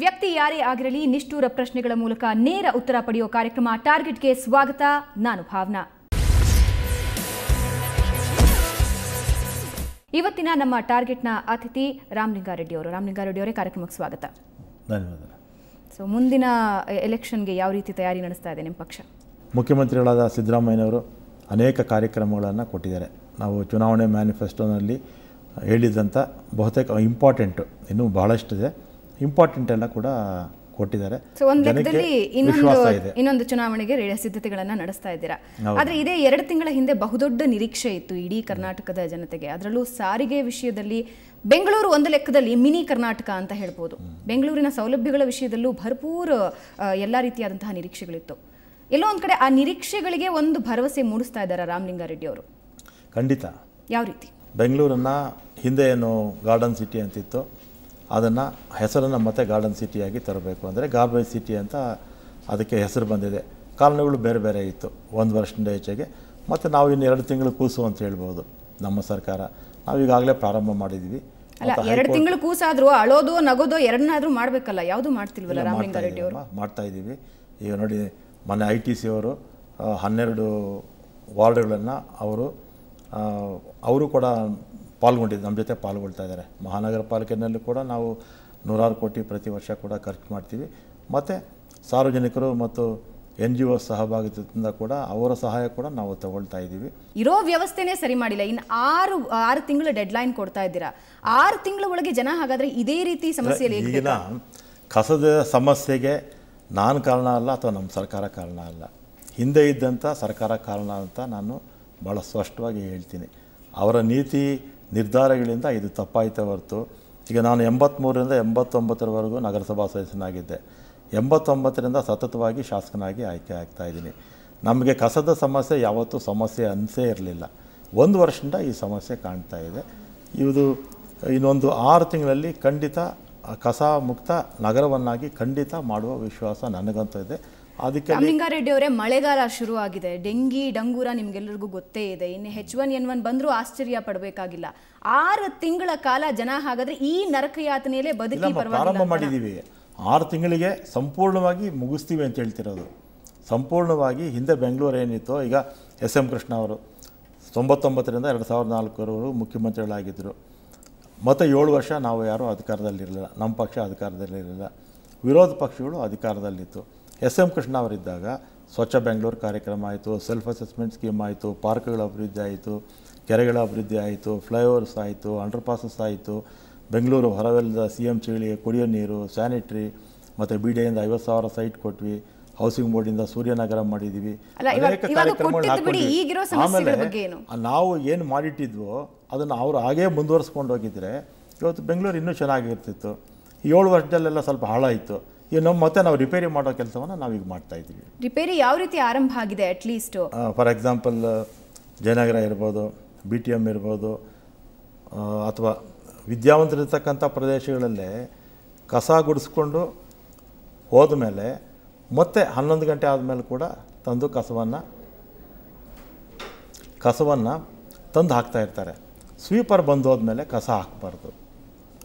ವ್ಯಕ್ತಿ ಯಾರೇ ಆಗಿರಲಿ ನಿಷ್ಠೂರ ಪ್ರಶ್ನೆಗಳ ಮೂಲಕ ನೇರ ಉತ್ತರ ಪಡೆಯುವ ಕಾರ್ಯಕ್ರಮ ಟಾರ್ಗೆಟ್ಗೆ ಸ್ವಾಗತ. ನಾನು ಭಾವನಾ. ಇವತ್ತಿನ ನಮ್ಮ ಟಾರ್ಗೆಟ್ನ ಅತಿಥಿ ರಾಮಲಿಂಗಾರೆಡ್ಡಿ ಅವರು. ರಾಮಲಿಂಗಾರೆಡ್ಡಿ ಅವರೇ, ಕಾರ್ಯಕ್ರಮಕ್ಕೆ ಸ್ವಾಗತ. ಧನ್ಯವಾದ. ಸೊ ಮುಂದಿನ ಎಲೆಕ್ಷನ್ಗೆ ಯಾವ ರೀತಿ ತಯಾರಿ ನಡೆಸ್ತಾ ಇದೆ ನಿಮ್ಮ ಪಕ್ಷ? ಮುಖ್ಯಮಂತ್ರಿಗಳಾದ ಸಿದ್ದರಾಮಯ್ಯನವರು ಅನೇಕ ಕಾರ್ಯಕ್ರಮಗಳನ್ನು ಕೊಟ್ಟಿದ್ದಾರೆ. ನಾವು ಚುನಾವಣೆ ಮ್ಯಾನಿಫೆಸ್ಟೋನಲ್ಲಿ ಹೇಳಿದಂಥ ಬಹುತೇಕ ಇಂಪಾರ್ಟೆಂಟು ಇನ್ನೂ ಬಹಳಷ್ಟಿದೆ, ಇಂಪಾರ್ಟೆಂಟ್ ಎಲ್ಲ ಕೂಡ ಕೊಟ್ಟಿದ್ದಾರೆ. ಸೊ ಒಂದು ಲೆಕ್ಕದಲ್ಲಿ ಇನ್ನೊಂದು ಚುನಾವಣೆಗೆ ಸಿದ್ಧತೆಗಳನ್ನು ನಡೆಸ್ತಾ ಇದ್ದೀರಾ. ಆದರೆ ಇದೇ 2 ತಿಂಗಳ ಹಿಂದೆ ಬಹುದೊಡ್ಡ ನಿರೀಕ್ಷೆ ಇತ್ತು ಇಡೀ ಕರ್ನಾಟಕದ ಜನತೆಗೆ. ಅದರಲ್ಲೂ ಸಾರಿಗೆ ವಿಷಯದಲ್ಲಿ ಬೆಂಗಳೂರು ಒಂದು ಲೆಕ್ಕದಲ್ಲಿ ಮಿನಿ ಕರ್ನಾಟಕ ಅಂತ ಹೇಳ್ಬೋದು. ಬೆಂಗಳೂರಿನ ಸೌಲಭ್ಯಗಳ ವಿಷಯದಲ್ಲೂ ಭರ್ಪೂರ್ ಎಲ್ಲ ರೀತಿಯಾದಂತಹ ನಿರೀಕ್ಷೆಗಳಿತ್ತು. ಎಲ್ಲೋ ಒಂದು ಕಡೆ ಆ ನಿರೀಕ್ಷೆಗಳಿಗೆ ಒಂದು ಭರವಸೆ ಮೂಡಿಸ್ತಾ ಇದ್ದಾರೆ ರಾಮಲಿಂಗಾರೆಡ್ಡಿ ಅವರು. ಖಂಡಿತ. ಯಾವ ರೀತಿ? ಬೆಂಗಳೂರನ್ನು ಹಿಂದೆ ಏನು ಗಾರ್ಡನ್ ಸಿಟಿ ಅಂತಿತ್ತು, ಅದನ್ನು ಹೆಸರನ್ನು ಮತ್ತೆ ಗಾರ್ಡನ್ ಸಿಟಿಯಾಗಿ ತರಬೇಕು. ಅಂದರೆ ಗಾರ್ಬೇಜ್ ಸಿಟಿ ಅಂತ ಅದಕ್ಕೆ ಹೆಸರು ಬಂದಿದೆ. ಕಾರಣಗಳು ಬೇರೆ ಬೇರೆ ಇತ್ತು 1 ವರ್ಷದಿಂದ ಹೆಚ್ಚಿಗೆ. ಮತ್ತು ನಾವು ಇನ್ನು 2 ತಿಂಗಳು ಕೂಸು ಅಂತ ಹೇಳ್ಬೋದು ನಮ್ಮ ಸರ್ಕಾರ. ನಾವು ಈಗಾಗಲೇ ಪ್ರಾರಂಭ ಮಾಡಿದ್ವಿ. ಅಲ್ಲ, 2 ತಿಂಗಳು ಕೂಸಾದರೂ ಅಳೋದು ನಗೋದು ಎರಡನ್ನಾದರೂ ಮಾಡಬೇಕಲ್ಲ, ಯಾವುದು ಮಾಡ್ತಿಲ್ವಲ್ಲ ರಾಮಲಿಂಗಾರೆಡ್ಡಿ ಅವರು? ಮಾಡ್ತಾ ಇದ್ದೀವಿ. ಈಗ ನೋಡಿ, ಮೊನ್ನೆ ITC ಅವರು 12 ವಾರ್ಡ್ಗಳನ್ನು ಅವರು ಕೂಡ ಪಾಲ್ಗೊಂಡಿದ್ದು, ನಮ್ಮ ಜೊತೆ ಪಾಲ್ಗೊಳ್ತಾ ಇದ್ದಾರೆ. ಮಹಾನಗರ ಪಾಲಿಕೆಯಲ್ಲಿ ಕೂಡ ನಾವು 100 ಕೋಟಿ ಪ್ರತಿ ವರ್ಷ ಕೂಡ ಖರ್ಚು ಮಾಡ್ತೀವಿ. ಮತ್ತು ಸಾರ್ವಜನಿಕರು ಮತ್ತು NGO ಸಹಭಾಗಿತ್ವದಿಂದ ಕೂಡ ಅವರ ಸಹಾಯ ಕೂಡ ನಾವು ತಗೊಳ್ತಾ ಇದ್ದೀವಿ. ಇರೋ ವ್ಯವಸ್ಥೆನೇ ಸರಿ ಮಾಡಿಲ್ಲ, ಇನ್ನು 6 ತಿಂಗಳ ಡೆಡ್ಲೈನ್ ಕೊಡ್ತಾ ಇದ್ದೀರಾ. 6 ತಿಂಗಳ ಒಳಗೆ ಜನ ಹಾಗಾದರೆ ಇದೇ ರೀತಿ ಸಮಸ್ಯೆಯಲ್ಲಿ ಈಗಿನ ಕಸದ ಸಮಸ್ಯೆಗೆ ನಾನು ಕಾರಣ ಅಲ್ಲ, ಅಥವಾ ನಮ್ಮ ಸರ್ಕಾರ ಕಾರಣ ಅಲ್ಲ, ಹಿಂದೆ ಇದ್ದಂಥ ಸರ್ಕಾರ ಕಾರಣ ಅಂತ ನಾನು ಭಾಳ ಸ್ಪಷ್ಟವಾಗಿ ಹೇಳ್ತೀನಿ. ಅವರ ನೀತಿ ನಿರ್ಧಾರಗಳಿಂದ ಇದು ತಪ್ಪಾಯಿತೇ ಹೊರತು. ಈಗ ನಾನು 83ರಿಂದ 89ರವರೆಗೂ ನಗರಸಭಾ ಸದಸ್ಯನಾಗಿದ್ದೆ. 89ರಿಂದ ಸತತವಾಗಿ ಶಾಸಕನಾಗಿ ಆಯ್ಕೆ ಆಗ್ತಾ ಇದ್ದೀನಿ. ನಮಗೆ ಕಸದ ಸಮಸ್ಯೆ ಯಾವತ್ತೂ ಸಮಸ್ಯೆ ಅನಿಸೇ ಇರಲಿಲ್ಲ. 1 ವರ್ಷದಿಂದ ಈ ಸಮಸ್ಯೆ ಕಾಣ್ತಾ ಇದೆ. ಇದು ಇನ್ನೊಂದು 6 ತಿಂಗಳಲ್ಲಿ ಖಂಡಿತ ಕಸ ಮುಕ್ತ ನಗರವನ್ನಾಗಿ ಖಂಡಿತ ಮಾಡುವ ವಿಶ್ವಾಸ ನನಗಂತೂ ಇದೆ. ಅದಕ್ಕೆ ರಾಮಲಿಂಗಾರೆಡ್ಡಿ ಅವರೇ, ಮಳೆಗಾಲ ಶುರು ಆಗಿದೆ. ಡೆಂಗಿ ಡಂಗೂರ ನಿಮ್ಗೆಲ್ಲರಿಗೂ ಗೊತ್ತೇ ಇದೆ. ಇನ್ನು H1N1 ಬಂದರೂ ಆಶ್ಚರ್ಯ ಪಡಬೇಕಾಗಿಲ್ಲ. 6 ತಿಂಗಳ ಕಾಲ ಜನ ಹಾಗಾದ್ರೆ ಈ ನರಕಯಾತನೆಯಲ್ಲೇ ಬದುಕಿ ಪ್ರಾರಂಭ ಮಾಡಿದ್ದೀವಿ. 6 ತಿಂಗಳಿಗೆ ಸಂಪೂರ್ಣವಾಗಿ ಮುಗಿಸ್ತೀವಿ ಅಂತ ಹೇಳ್ತಿರೋದು. ಸಂಪೂರ್ಣವಾಗಿ ಹಿಂದೆ ಬೆಂಗಳೂರು ಏನಿತ್ತು, ಈಗ SM ಕೃಷ್ಣ ಅವರು 99ರಿಂದ 2004ರವರೆಗೂ ಮುಖ್ಯಮಂತ್ರಿಗಳಾಗಿದ್ದರು. ಮತ್ತು 7 ವರ್ಷ ನಾವು ಯಾರೂ ಅಧಿಕಾರದಲ್ಲಿರಲಿಲ್ಲ. ನಮ್ಮ ಪಕ್ಷ ಅಧಿಕಾರದಲ್ಲಿರಲಿಲ್ಲ, ವಿರೋಧ ಪಕ್ಷಗಳು ಅಧಿಕಾರದಲ್ಲಿತ್ತು. SM ಕೃಷ್ಣ ಅವರಿದ್ದಾಗ ಸ್ವಚ್ಛ ಬೆಂಗಳೂರು ಕಾರ್ಯಕ್ರಮ ಆಯಿತು, ಸೆಲ್ಫ್ ಅಸೆಸ್ಮೆಂಟ್ ಸ್ಕೀಮ್ ಆಯಿತು, ಪಾರ್ಕ್ಗಳ ಅಭಿವೃದ್ಧಿ ಆಯಿತು, ಕೆರೆಗಳ ಅಭಿವೃದ್ಧಿ ಆಯಿತು, ಫ್ಲೈಓವರ್ಸ್ ಆಯಿತು, ಅಂಡರ್ ಪಾಸಸ್ ಆಯಿತು. ಬೆಂಗಳೂರು ಹೊರವಲಯದ CM ಚಳಿಗೆ ಕುಡಿಯೋ ನೀರು, ಸ್ಯಾನಿಟ್ರಿ, ಮತ್ತು BDAಯಿಂದ 50,000 ಸೈಟ್ ಕೊಟ್ವಿ. ಹೌಸಿಂಗ್ ಬೋರ್ಡಿಂದ ಸೂರ್ಯನಗರ ಮಾಡಿದ್ದೀವಿ. ಅನೇಕ ಕಾರ್ಯಕ್ರಮಗಳು ಹಾಕ್ಕೊಂಡ್ವಿ. ಆಮೇಲೆ ನಾವು ಏನು ಮಾಡಿಟ್ಟಿದ್ವೋ ಅದನ್ನು ಅವರು ಹಾಗೇ ಮುಂದುವರಿಸ್ಕೊಂಡು ಹೋಗಿದ್ರೆ ಇವತ್ತು ಬೆಂಗಳೂರು ಇನ್ನೂ ಚೆನ್ನಾಗಿರ್ತಿತ್ತು. 7 ವರ್ಷದಲ್ಲೆಲ್ಲ ಸ್ವಲ್ಪ ಹಾಳಾಯಿತು. ಈಗ ಮತ್ತೆ ನಾವು ರಿಪೇರಿ ಮಾಡೋ ಕೆಲಸವನ್ನು ನಾವೀಗ ಮಾಡ್ತಾ ಇದ್ದೀವಿ. ರಿಪೇರಿ ಯಾವ ರೀತಿ ಆರಂಭ ಆಗಿದೆ? ಅಟ್ಲೀಸ್ಟ್ ಫಾರ್ ಎಕ್ಸಾಂಪಲ್ ಜಯನಗರ ಇರ್ಬೋದು, BTM ಇರ್ಬೋದು, ಅಥವಾ ವಿದ್ಯಾವಂತರಿರ್ತಕ್ಕಂಥ ಪ್ರದೇಶಗಳಲ್ಲೇ ಕಸ ಗುಡಿಸ್ಕೊಂಡು ಹೋದ ಮೇಲೆ ಮತ್ತೆ 11 ಗಂಟೆ ಆದಮೇಲೆ ಕೂಡ ತಂದು ಕಸವನ್ನು ತಂದು ಹಾಕ್ತಾ ಇರ್ತಾರೆ. ಸ್ವೀಪರ್ ಬಂದು ಹೋದ್ಮೇಲೆ ಕಸ ಹಾಕಬಾರ್ದು.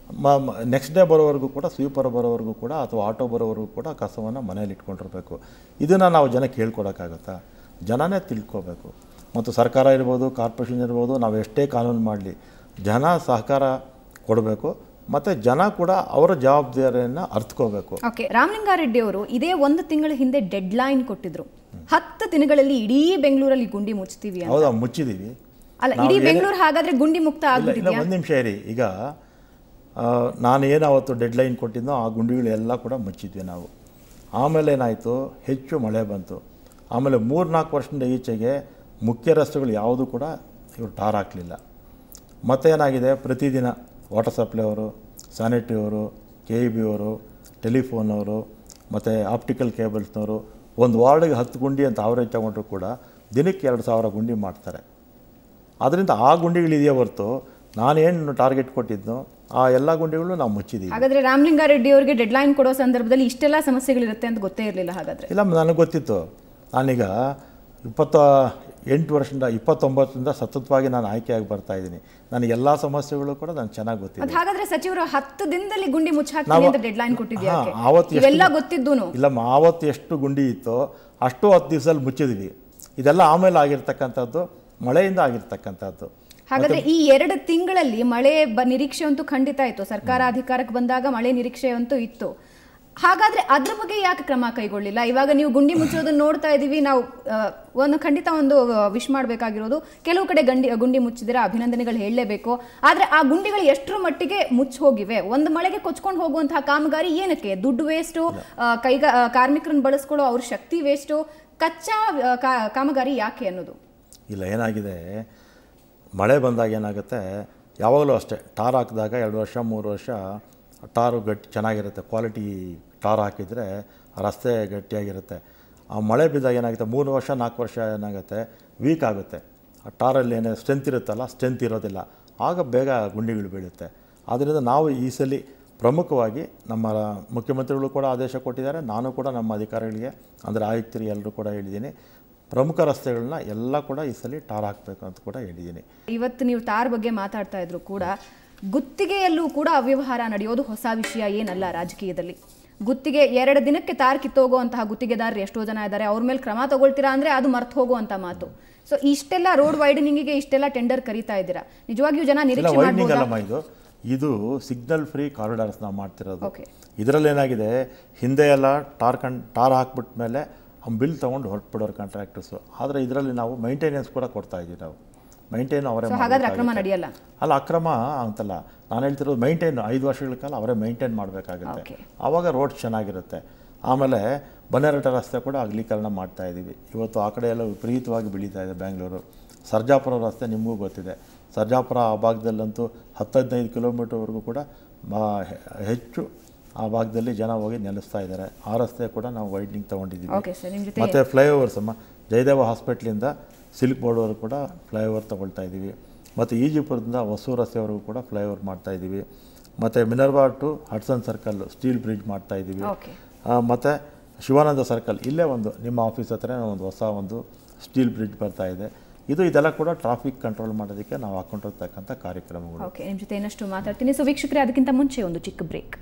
ನೆಕ್ಸ್ಟ್ ಡೇ ಬರೋವರೆಗೂ ಕೂಡ, ಸ್ವೀಪರ್ ಬರೋವರೆಗೂ ಕೂಡ, ಅಥವಾ ಆಟೋ ಬರೋವರೆಗೂ ಕೂಡ ಕಸವನ್ನು ಮನೇಲಿ ಇಟ್ಕೊಂಡಿರ್ಬೇಕು. ಇದನ್ನು ನಾವು ಜನಕ್ಕೆ ಹೇಳ್ಕೊಡೋಕ್ಕಾಗುತ್ತಾ? ಜನನೇ ತಿಳ್ಕೋಬೇಕು. ಮತ್ತು ಸರ್ಕಾರ ಇರ್ಬೋದು, ಕಾರ್ಪೊರೇಷನ್ ಇರ್ಬೋದು, ನಾವು ಎಷ್ಟೇ ಕಾನೂನು ಮಾಡಲಿ ಜನ ಸಹಕಾರ ಕೊಡಬೇಕು. ಮತ್ತು ಜನ ಕೂಡ ಅವರ ಜವಾಬ್ದಾರಿಯನ್ನು ಅರ್ಥಕೋಬೇಕು. ಓಕೆ, ರಾಮಲಿಂಗಾರೆಡ್ಡಿ ಅವರು ಇದೇ 1 ತಿಂಗಳ ಹಿಂದೆ ಡೆಡ್ಲೈನ್ ಕೊಟ್ಟಿದ್ರು. 10 ದಿನಗಳಲ್ಲಿ ಇಡೀ ಬೆಂಗಳೂರಲ್ಲಿ ಗುಂಡಿ ಮುಚ್ತೀವಿ. ಹೌದಾ? ಮುಚ್ಚಿದ್ದೀವಿ. ಅಲ್ಲ, ಇಡೀ ಬೆಂಗಳೂರು ಹಾಗಾದರೆ ಗುಂಡಿ ಮುಕ್ತ ಆಗಿಲ್ಲ. 1 ನಿಮಿಷ ಇರಿ. ಈಗ ನಾನು ಏನು ಅವತ್ತು ಡೆಡ್ಲೈನ್ ಕೊಟ್ಟಿದ್ದೋ ಆ ಗುಂಡಿಗಳೆಲ್ಲ ಕೂಡ ಮುಚ್ಚಿದ್ವಿ ನಾವು. ಆಮೇಲೆ ಏನಾಯಿತು, ಹೆಚ್ಚು ಮಳೆ ಬಂತು. ಆಮೇಲೆ 3-4 ವರ್ಷದಿಂದ ಈಚೆಗೆ ಮುಖ್ಯ ರಸ್ತೆಗಳು ಯಾವುದೂ ಕೂಡ ಇವರು ಟಾರ್ ಹಾಕಲಿಲ್ಲ. ಮತ್ತೇನಾಗಿದೆ, ಪ್ರತಿದಿನ ವಾಟರ್ ಸಪ್ಲೈ ಅವರು, ಸ್ಯಾನಿಟ್ರಿ ಅವರು, KEB ಅವರು, ಟೆಲಿಫೋನ್ ಅವರು, ಮತ್ತು ಆಪ್ಟಿಕಲ್ ಕೇಬಲ್ಸ್ನವರು ಒಂದು ವಾರ್ಡ್ಗೆ 10 ಗುಂಡಿ ಅಂತ ಅವರೇಜ್ ತಗೊಂಡ್ರು ಕೂಡ ದಿನಕ್ಕೆ 2,000 ಗುಂಡಿ ಮಾಡ್ತಾರೆ. ಅದರಿಂದ ಆ ಗುಂಡಿಗಳಿದೆಯೇ ಹೊರತು ನಾನೇನು ಟಾರ್ಗೆಟ್ ಕೊಟ್ಟಿದ್ದೋ ಆ ಎಲ್ಲ ಗುಂಡಿಗಳು ನಾವು ಮುಚ್ಚಿದ್ದೀವಿ. ಹಾಗಾದರೆ ರಾಮಲಿಂಗಾರೆಡ್ಡಿ ಅವರಿಗೆ ಡೆಡ್ಲೈನ್ ಕೊಡೋ ಸಂದರ್ಭದಲ್ಲಿ ಇಷ್ಟೆಲ್ಲ ಸಮಸ್ಯೆಗಳಿರುತ್ತೆ ಅಂತ ಗೊತ್ತೇ ಇರಲಿಲ್ಲ? ಹಾಗಾದರೆ ಇಲ್ಲ, ನನಗೆ ಗೊತ್ತಿತ್ತು. ನಾನೀಗ 8 ವರ್ಷದಿಂದ 29ರಿಂದ ಸತತವಾಗಿ ನಾನು ಆಯ್ಕೆಯಾಗಿ ಬರ್ತಾ ಇದ್ದೀನಿ. ನನಗೆ ಎಲ್ಲ ಸಮಸ್ಯೆಗಳು ಕೂಡ ನನಗೆ ಚೆನ್ನಾಗಿ ಗೊತ್ತಿದೆ. ಹಾಗಾದ್ರೆ ಸಚಿವರು 10 ದಿನದಲ್ಲಿ ಗುಂಡಿ ಮುಚ್ಚಾಕ್ತೀನಿ ಅಂತ ಡೆಡ್ಲೈನ್ ಕೊಟ್ಟಿದ್ದೀವಿ. ಇವೆಲ್ಲ ಗೊತ್ತಿದ್ದೂನು ಇಲ್ಲಮ್ಮ, ಆವತ್ತು ಎಷ್ಟು ಗುಂಡಿ ಇತ್ತೋ ಅಷ್ಟು 10 ದಿವಸದಲ್ಲಿ ಮುಚ್ಚಿದ್ವಿ. ಇದೆಲ್ಲ ಆಮೇಲೆ ಆಗಿರ್ತಕ್ಕಂಥದ್ದು, ಮಳೆಯಿಂದ ಆಗಿರ್ತಕ್ಕಂಥದ್ದು. ಹಾಗಾದ್ರೆ ಈ 2 ತಿಂಗಳಲ್ಲಿ ಮಳೆ ನಿರೀಕ್ಷೆ ಅಂತೂ ಖಂಡಿತ ಇತ್ತು. ಸರ್ಕಾರ ಅಧಿಕಾರಕ್ಕೆ ಬಂದಾಗ ಮಳೆ ನಿರೀಕ್ಷೆ ಅಂತೂ ಇತ್ತು. ಹಾಗಾದ್ರೆ ಅದ್ರ ಬಗ್ಗೆ ಯಾಕೆ ಕ್ರಮ ಕೈಗೊಳ್ಳಿಲ್ಲ? ಇವಾಗ ನೀವು ಗುಂಡಿ ಮುಚ್ಚೋದನ್ನ ನೋಡ್ತಾ ಇದೀವಿ ನಾವು. ಖಂಡಿತ ಒಂದು ವಿಶ್ ಮಾಡಬೇಕಾಗಿರೋದು, ಕೆಲವು ಕಡೆ ಗುಂಡಿ ಮುಚ್ಚಿದ್ರೆ ಅಭಿನಂದನೆಗಳು ಹೇಳಲೇಬೇಕು. ಆದ್ರೆ ಆ ಗುಂಡಿಗಳು ಎಷ್ಟರ ಮಟ್ಟಿಗೆ ಮುಚ್ಚಿ ಹೋಗಿವೆ? ಒಂದು ಮಳೆಗೆ ಕೊಚ್ಕೊಂಡು ಹೋಗುವಂತಹ ಕಾಮಗಾರಿ ಏನಕ್ಕೆ? ದುಡ್ಡು ವೇಸ್ಟು, ಕಾರ್ಮಿಕರನ್ನು ಬಳಸ್ಕೊಳ್ಳೋ ಅವ್ರ ಶಕ್ತಿ ವೇಸ್ಟು, ಕಚ್ಚಾ ಕಾಮಗಾರಿ ಯಾಕೆ ಅನ್ನೋದು. ಇಲ್ಲ, ಏನಾಗಿದೆ, ಮಳೆ ಬಂದಾಗ ಏನಾಗುತ್ತೆ, ಯಾವಾಗಲೂ ಅಷ್ಟೇ, ಟಾರ್ ಹಾಕಿದಾಗ 2 ವರ್ಷ 3 ವರ್ಷ ಟಾರು ಚೆನ್ನಾಗಿರುತ್ತೆ. ಕ್ವಾಲಿಟಿ ಟಾರ್ ಹಾಕಿದರೆ ರಸ್ತೆ ಗಟ್ಟಿಯಾಗಿರುತ್ತೆ. ಆ ಮಳೆ ಬಿದ್ದಾಗ ಏನಾಗುತ್ತೆ, 3 ವರ್ಷ 4 ವರ್ಷ ಏನಾಗುತ್ತೆ, ವೀಕ್ ಆಗುತ್ತೆ. ಆ ಟಾರಲ್ಲಿ ಏನೇ ಸ್ಟ್ರೆಂತ್ ಇರುತ್ತಲ್ಲ, ಸ್ಟ್ರೆಂತ್ ಇರೋದಿಲ್ಲ, ಆಗ ಬೇಗ ಗುಂಡಿಗಳು ಬೀಳುತ್ತೆ. ಆದ್ದರಿಂದ ನಾವು ಈ ಸಲ ಪ್ರಮುಖವಾಗಿ ನಮ್ಮ ಮುಖ್ಯಮಂತ್ರಿಗಳು ಕೂಡ ಆದೇಶ ಕೊಟ್ಟಿದ್ದಾರೆ, ನಾನು ಕೂಡ ನಮ್ಮ ಅಧಿಕಾರಿಗಳಿಗೆ ಅಂದರೆ ಆಯುಕ್ತರಿಗೆ ಎಲ್ಲರೂ ಕೂಡ ಹೇಳಿದ್ದೀನಿ, ಪ್ರಮುಖ ರಸ್ತೆಗಳನ್ನ ಎಲ್ಲ ಕೂಡ ಈ ಸಲ ಟಾರ್ ಹಾಕಬೇಕು ಅಂತ ಕೂಡ ಹೇಳಿದ್ದೀನಿ. ಇವತ್ತು ನೀವು ಟಾರ್ ಬಗ್ಗೆ ಮಾತಾಡ್ತಾ ಇದ್ರು ಕೂಡ, ಗುತ್ತಿಗೆಯಲ್ಲೂ ಕೂಡ ಅವ್ಯವಹಾರ ನಡೆಯೋದು ಹೊಸ ವಿಷಯ ಏನಲ್ಲ ರಾಜಕೀಯದಲ್ಲಿ. ಗುತ್ತಿಗೆ 2 ದಿನಕ್ಕೆ ತಾರ್ ಕಿತ್ತೋಗುವಂತಹ ಗುತ್ತಿಗೆದಾರರು ಎಷ್ಟೋ ಜನ ಇದ್ದಾರೆ. ಅವ್ರ ಮೇಲೆ ಕ್ರಮ ತಗೊಳ್ತೀರಾ ಅಂದರೆ ಅದು ಮರ್ತು ಹೋಗುವಂಥ ಮಾತು. ಸೊ ಇಷ್ಟೆಲ್ಲ ರೋಡ್ ವೈಡನಿಂಗಿಗೆ ಇಷ್ಟೆಲ್ಲ ಟೆಂಡರ್ ಕರೀತಾ ಇದ್ದೀರಾ, ನಿಜವಾಗಿಯೂ ಜನ ನಿರೀಕ್ಷೆ ಮಾಡಬಹುದು. ಇದು ಸಿಗ್ನಲ್ ಫ್ರೀ ಕಾರಿಡಾರ್ಸ್ ನಾವು ಮಾಡ್ತಿರೋದು. ಇದರಲ್ಲಿ ಏನಾಗಿದೆ, ಹಿಂದೆ ಎಲ್ಲ ಟಾರ್ ಹಾಕ್ಬಿಟ್ಟ ಮೇಲೆ ಬಿಲ್ ತೊಗೊಂಡು ಹೊರಟ್ಬಿಡೋರು ಕಾಂಟ್ರಾಕ್ಟರ್ಸು. ಆದರೆ ಇದರಲ್ಲಿ ನಾವು ಮೈಂಟೆನೆನ್ಸ್ ಕೂಡ ಕೊಡ್ತಾ ಇದ್ದೀವಿ. ನಾವು ಮೈಂಟೈನ್ ಅವರೇ ನಡೆಯಲ್ಲ ಅಲ್ಲ, ಅಕ್ರಮ ಅಂತಲ್ಲ ನಾನು ಹೇಳ್ತಿರೋದು, ಮೈಂಟೈನ್ 5 ವರ್ಷಗಳ ಕಾಲ ಅವರೇ ಮೈಂಟೈನ್ ಮಾಡಬೇಕಾಗುತ್ತೆ. ಆವಾಗ ರೋಡ್ ಚೆನ್ನಾಗಿರುತ್ತೆ. ಆಮೇಲೆ ಬನ್ನೇರಟ ರಸ್ತೆ ಕೂಡ ಅಗಲೀಕರಣ ಮಾಡ್ತಾ ಇದ್ದೀವಿ. ಇವತ್ತು ಆ ಕಡೆ ಎಲ್ಲ ವಿಪರೀತವಾಗಿ ಬೆಳೀತಾ ಇದೆ ಬೆಂಗಳೂರು. ಸರ್ಜಾಪುರ ರಸ್ತೆ ನಿಮಗೂ ಗೊತ್ತಿದೆ. ಸರ್ಜಾಪುರ ಆ ಭಾಗದಲ್ಲಂತೂ 10-15 ಕಿಲೋಮೀಟರ್ವರೆಗೂ ಕೂಡ ಹೆಚ್ಚು ಆ ಭಾಗದಲ್ಲಿ ಜನ ಹೋಗಿ ನೆಲೆಸ್ತಾ ಇದ್ದಾರೆ. ಆ ರಸ್ತೆ ಕೂಡ ನಾವು ವೈಡ್ನಿಂಗ್ ತೊಗೊಂಡಿದ್ದೀವಿ. ಮತ್ತು ಫ್ಲೈಓವರ್ಸ್ ಜಯದೇವ ಹಾಸ್ಪಿಟ್ಲಿಂದ ಸಿಲ್ಕ್ ಬೋರ್ಡ್ವರೆಗೂ ಕೂಡ ಫ್ಲೈಓವರ್ ತೊಗೊಳ್ತಾ ಇದ್ದೀವಿ. ಮತ್ತು ಈಜಿಪುರದಿಂದ ಹೊಸೂರು ರಸ್ತೆವರೆಗೂ ಕೂಡ ಫ್ಲೈಓವರ್ ಮಾಡ್ತಾ ಇದ್ದೀವಿ. ಮತ್ತು Minerva to Hudson circle steel bridge ಮಾಡ್ತಾ ಇದ್ದೀವಿ. ಮತ್ತು ಶಿವಾನಂದ ಸರ್ಕಲ್ ಇಲ್ಲೇ ಒಂದು ನಿಮ್ಮ ಆಫೀಸ್ ಹತ್ರ ಒಂದು ಸ್ಟೀಲ್ ಬ್ರಿಡ್ಜ್ ಬರ್ತಾ ಇದೆ. ಇದೆಲ್ಲ ಕೂಡ ಟ್ರಾಫಿಕ್ ಕಂಟ್ರೋಲ್ ಮಾಡೋದಕ್ಕೆ ನಾವು ಹಾಕೊಂಡಿರ್ತಕ್ಕಂಥ ಕಾರ್ಯಕ್ರಮಗಳು. ನಿಮ್ಮ ಜೊತೆ ಇನ್ನಷ್ಟು ಮಾತಾಡ್ತೀನಿ. ಸೊ ವೀಕ್ಷಕರೇ, ಅದಕ್ಕಿಂತ ಮುಂಚೆ ಒಂದು ಚಿಕ್ಕ ಬ್ರೇಕ್.